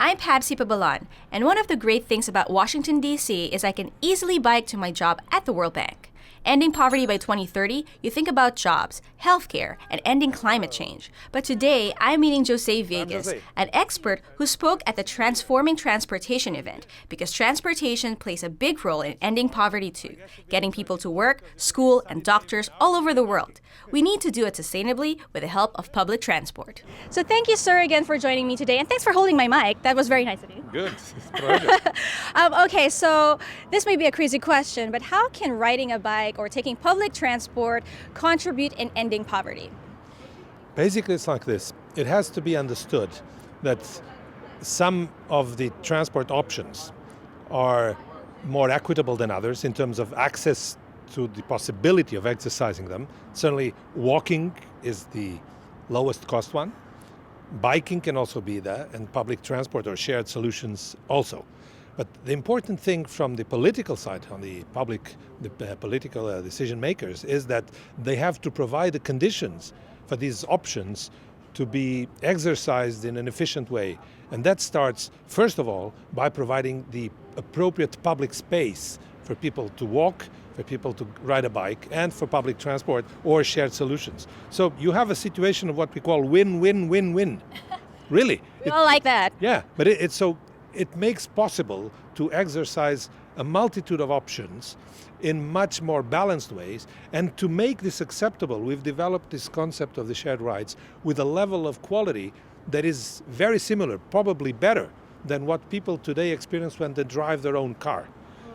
I'm Pabsy Pabalan, and one of the great things about Washington, D.C. is I can easily bike to my job at the World Bank. Ending poverty by 2030, you think about jobs, healthcare, and ending climate change. But today, I'm meeting José Viegas, an expert who spoke at the Transforming Transportation event, because transportation plays a big role in ending poverty too, getting people to work, school, and doctors all over the world. We need to do it sustainably with the help of public transport. So thank you, sir, again for joining me today, and thanks for holding my mic. That was very nice of you. Good. Pleasure. Okay, so this may be a crazy question, but how can riding a bike or taking public transport contribute in ending poverty? Basically, it's like this. It has to be understood that some of the transport options are more equitable than others in terms of access to the possibility of exercising them. Certainly, walking is the lowest cost one. Biking can also be there, and public transport or shared solutions also. But the important thing from the political side, on the political decision makers, is that they have to provide the conditions for these options to be exercised in an efficient way. And that starts, first of all, by providing the appropriate public space for people to walk, for people to ride a bike, and for public transport or shared solutions. So you have a situation of what we call win-win-win-win. Really. We all like that. Yeah, but it makes possible to exercise a multitude of options in much more balanced ways. And to make this acceptable, we've developed this concept of the shared rides with a level of quality that is very similar, probably better than what people today experience when they drive their own car.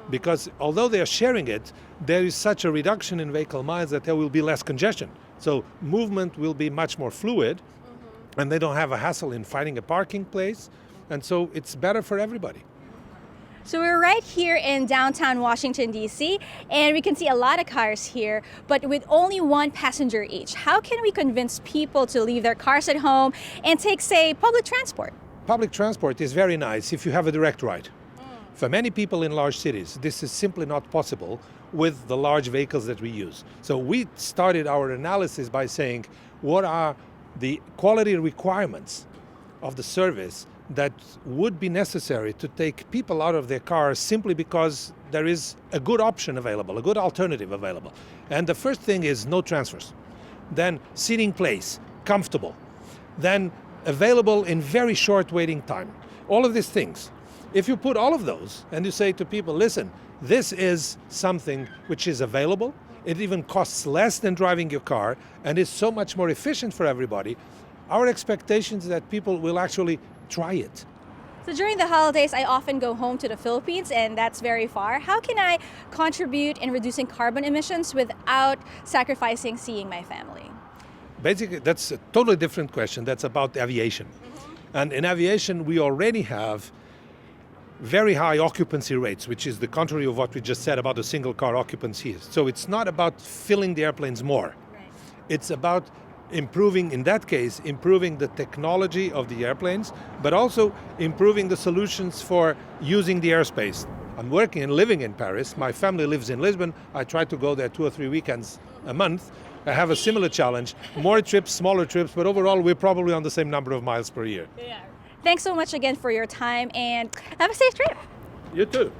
Because although they are sharing it, there is such a reduction in vehicle miles that there will be less congestion. So movement will be much more fluid, and they don't have a hassle in finding a parking place. And so it's better for everybody. So we're right here in downtown Washington, D.C., and we can see a lot of cars here, but with only one passenger each. How can we convince people to leave their cars at home and take, say, public transport? Public transport is very nice if you have a direct ride. For many people in large cities, this is simply not possible with the large vehicles that we use. So we started our analysis by saying, what are the quality requirements of the service that would be necessary to take people out of their cars simply because there is a good option available, a good alternative available. And the first thing is no transfers. Then seating place, comfortable. Then available in very short waiting time. All of these things. If you put all of those and you say to people, listen, this is something which is available, it even costs less than driving your car, and is so much more efficient for everybody, our expectation is that people will actually try it. So during the holidays, I often go home to the Philippines, and that's very far. How can I contribute in reducing carbon emissions without sacrificing seeing my family? Basically, that's a totally different question. That's about aviation. And in aviation, we already have very high occupancy rates, which is the contrary of what we just said about the single car occupancy. So it's not about filling the airplanes more. Right. It's about improving the technology of the airplanes, but also improving the solutions for using the airspace. I'm working and living in Paris. My family lives in Lisbon. I try to go there 2 or 3 weekends a month. I have a similar challenge. More trips, smaller trips, but overall we're probably on the same number of miles per year. Yeah. Thanks so much again for your time, and have a safe trip. You too.